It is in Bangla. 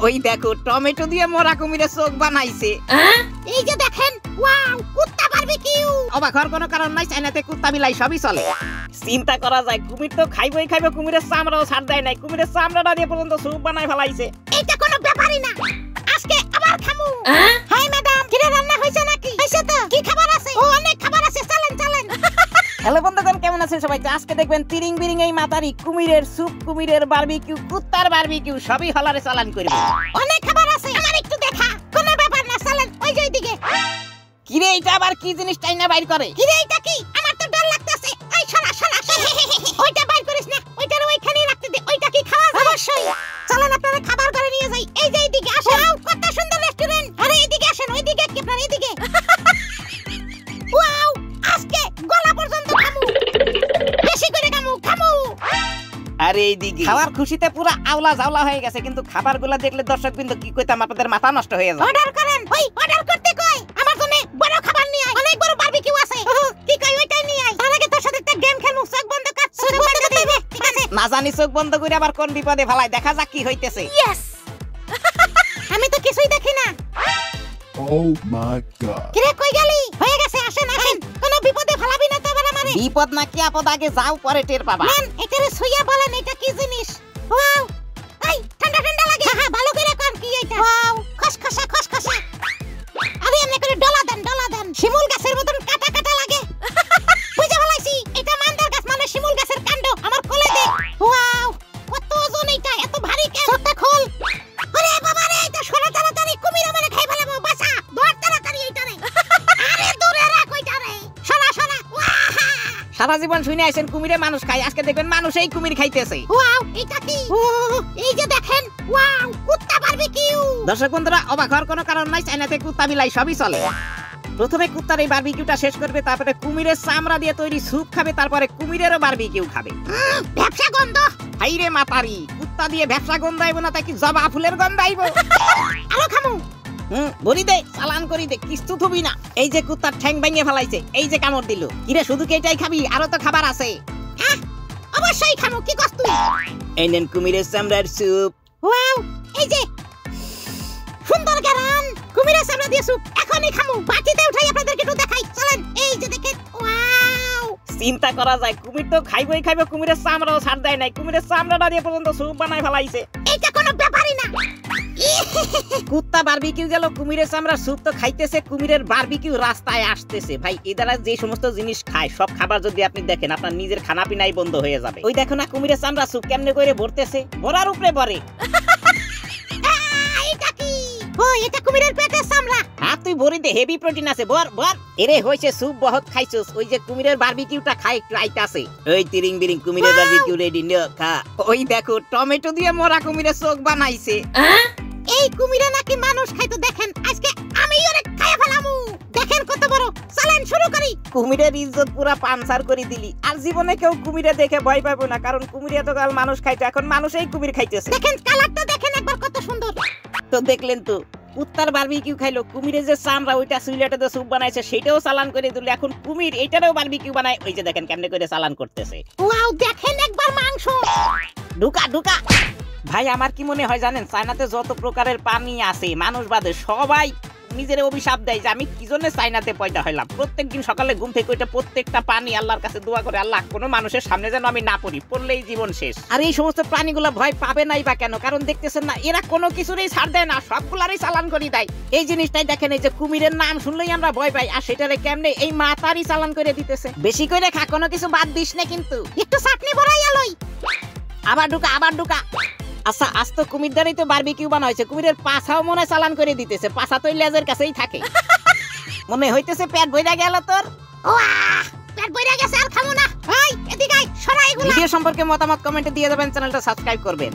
ওই দেখো টমেটো দিয়ে মরা কুমিরের চোখ বানাইছে। এই যে দেখেন, ওয়াও, কুত্তা বারবিকিউ। অবাক হওয়ার কোনো কারণ নাই, চাইনাতে কুত্তা বিলাই সবই চলে। চিন্তা করা যায়, কুমির তো খাইবই খাইবে, কুমিরের চামড়াও ছাড় দেয় নাই, কুমিরের চামড়াটা দিয়ে পর্যন্ত স্যুপ বানাই ফেলাইছে। এইটা কোনো ব্যাপারই না, আজকে আবার খামু। হাই ম্যাডাম, কি রান্না হইছে নাকি? হইছে তো, কি খাবার আছে? ও অনেক খাবার আছে, চলেন চলেন। হ্যালো বন্ধুগণ, কেমন আছেন সবাই? আজকে দেখবেন তিরিং বিরিং এই মাতারি কুমিরের স্যুপ, কুমিরের বারবিকিউ, কুত্তার বারবিকিউ সবই হলারে চালান করবে। অনেক খাবার আছে, আমার একটু দেখা। কোনো ব্যাপার না, চলেন ওই যে ওইদিকে। কিরে এটা আবার কি জিনিস টাইনা বাইর করে? কিরে এটা কি? আমার তো ডর লাগতেছে। এই সরা সরা সরা। ওইটা বাইর করিস না, ওইটার ওইখানেই রাখতে দে। ওইটা কি খাওয়া যায়? অবশ্যই। চলেন আপনারা খাবার করে নিয়ে যাই। এই যে এইদিকে আসেন। ওয়াও, কত সুন্দর রেস্টুরেন্ট। আরে এইদিকে আসেন, ওইদিকে কি আপনারা এইদিকে। ওয়াও, আজকে গলা পর্যন্ত খামু। বেশি করে খামু। আরে এইদিকে খাবার খুশিতে পুরো আওলা জাওলা হয়ে গেছে, কিন্তু খাবারগুলো দেখলে দর্শকবৃন্দ কি কইতাম, আপনাদের মাথা নষ্ট হয়ে যায়। অর্ডার করেন। ওই অর্ডার করতে কই, আমার জন্য বড় খাবার নিয়ে আয়। অনেক বড় বারবিকিউ আছে। কি কই ওইটাই নিয়ে আয়। তার আগে তোর সাথে একটা গেম খেলমু। চোখ বন্ধ কর। চোখ বন্ধ করতে হবে, ঠিক আছে? না জানি চোখ বন্ধ করে আবার কোন বিপদে ফেলাই, দেখা যাক কি হইতেছে। ইয়েস। আমি তো কিছুই দেখি না। Oh my god. কিরে কই গেলি? হয়ে গেছে, আসেন আসেন। কোনো বিপদে ফেলাবি না তো আবার আমারে। বিপদ না কি আপদ, আগে যাও পরে টের পাবা। মান, এটারে সুইয়া বলেন, এটা কি জিনিস? ওয়াও, এই ঠান্ডা ঠান্ডা লাগে। হ্যাঁ ভালো করে কোন কি এটা? ওয়াও, খসখসা খসখসা। আরে এমনি করে ডলা দেন। শিমুল গাছের মতন কাটা কাটা লাগে। বুঝা ফেলাইছি, এটা মান্দার গাছ মানে শিমুল গাছের কাণ্ড। আমার কোলে দে। ওয়াও, কত ওজন এটা, এত ভারী কেন? চোখটা খোল। আরে বাবা রে, এটা সরা তাড়াতাড়ি, কুমির আমারে খাই ফেলাবো। বাঁচা, ধর তাড়াতাড়ি এইটারে। আরে দূরে রাখ ওইটারে। সরা সরা। সারা জীবন শুনে আসেন কুমিরে মানুষ খায়, আজকে দেখবেন মানুষই কুমির খাইতেছে। ওয়াও, এটা কি? ও এই যে দেখেন, ওয়াও, কুত্তা বারবিকিউ। দর্শক বন্ধুরা, অবাক হওয়ার কোনো কারণ নাই, চাইনাতে কুত্তা বিলাই সবই চলে। প্রথমে কুত্তার এই বারবিকিউটা শেষ করবে, তারপরে কুমিরের চামড়া দিয়ে তৈরি স্যুপ খাবে, তারপরে কুমিরেরও বারবিকিউ খাবে। ব্যবসা গন্ধ। হাইরে মাতারি, কুত্তা দিয়ে ব্যবসা গন্ধ আইব না, তাই কি জবা ফুলের গন্ধ আইব? আরো খামু। বলি দে, চালান করি দে, কিস্তু থুবি না। এই যে কুত্তার ঠ্যাং ভেঙে ফেলাইছে, এই যে কামড় দিল। কিরে শুধু কি এটাই খাবি? আরো তো খাবার আছে। অবশ্যই খামু, কি কস তুই? এই নেন কুমিরের চামড়ার স্যুপ। ওয়াও, এই যে সুন্দর গারান, কুমিরের চামড়া দিয়ে স্যুপ। এখনই খামু, বাটিতে উঠাই আপনাদেরকে একটু দেখাই। চলেন, এই যে দেখেন। ওয়াও, চিন্তা করা যায়, কুমির তো খাইবই খাইবে, কুমিরের চামড়াও ছাড় দেয় নাই, কুমিরের চামড়াটা দিয়ে পর্যন্ত স্যুপ বানাই ফেলাইছে। এটা কোনো ব্যাপারই না। কুত্তা বারবিকিউ গেল, কুমিরের চামড়ার স্যুপ তো খাইতেছে, কুমিরের বারবিকিউ রাস্তায় আসতেছে। ভাই এদারা যে সমস্ত জিনিস খায়, সব খাবার যদি আপনি দেখেন, আপনার নিজের খানা পিনাই বন্ধ হয়ে যাবে। ওই দেখো না কুমিরের চামড়া স্যুপ কেমনে করে ভরতেছে, ভরার উপরে ভরে। এটা কি? ও এটা কুমিরের পেটের চামড়া। হ্যাঁ তুই ভরি দে, হেভি প্রোটিন আছে, ভর ভর। এরে হইছে স্যুপ বহুত খাইছস, ওই যে কুমিরের বারবিকিউটা খাই একটু আইতাছে। ওই তিরিং বিরিং কুমিরের বারবিকিউ রেডি নে খা। ওই দেখো টমেটো দিয়ে মরা কুমিরের চোখ বানাইছে। এই কুমিরে নাকি মানুষ খাইতো, দেখেন আজকে আমি ওরে খাইয়া ফেলামু। দেখেন কত বড়। চলেন শুরু করি। কুমিরের ইজ্জত পুরা পানসার করে দিলি। আর জীবনে কেউ কুমিরে দেখে ভয় পাবো না, কারণ কুমিরে তো কাল মানুষ খাইতো, এখন মানুষই কুমির খাইতেছে। দেখেন কালারটা দেখেন একবার কত সুন্দর। তো দেখলেন তো, কুত্তার বারবিকিউ খাইলো, কুমিরের যে চামড়া ওইটা সুইলেটে স্যুপ বানাইছে সেটাও চালান করে দিল, এখন কুমির এটারও বারবিকিউ বানায়। ওই যে দেখেন কেমনে করে চালান করতেছে। ওয়াও, দেখেন একবার মাংস। ঢুকা ঢুকা। ভাই আমার কি মনে হয় জানেন, চায়নাতে যত প্রকারের পানি আছে, মানুষ বাদে সবাই নিজের অভিশাপ দেয় যে আমি কি জন্য চায়নাতে পয়দা হইলাম। প্রত্যেকদিন সকালে ঘুম থেকে ওইটা প্রত্যেকটা পানি আল্লাহর কাছে দোয়া করে, আল্লাহ কোনো মানুষের সামনে যেন আমি না পড়ি, পড়লেই জীবন শেষ। আর এই সমস্ত প্রাণীগুলো ভয় পাবে নাই বা কেন? কারণ দেখতেছেন না, এরা কোনো কিছুরই ছাড় দেয় না, সবগুলারই চালান করে দেয়। এই জিনিসটাই দেখেন, এই যে কুমিরের নাম শুনলেই আমরা ভয় পাই, আর সেটারে কেমনে এই মাতারই চালান করে দিতেছে। বেশি করে খা, কোনো কিছু বাদ দিস না কিন্তু। একটু চাটনি ভরাই আলই। আবার ঢুকা আবার ঢুকা। আচ্ছা আজ তো কুমির দ্বারাই তো বারবিকিউ বানা হয়েছে, কুমিরের পাছাও মনে চালান করে দিতেছে, পাছা তো লেজের কাছেই থাকে। মনে হইতেছে পেট ভইরা গেল তোর। ওয়াহ, পেট ভইরা গেছে, আর খামু না। এই এদিকে আয়, সরা এগুলা। ভিডিও সম্পর্কে মতামত কমেন্টে দিয়ে দেবেন, চ্যানেলটা সাবস্ক্রাইব করবেন।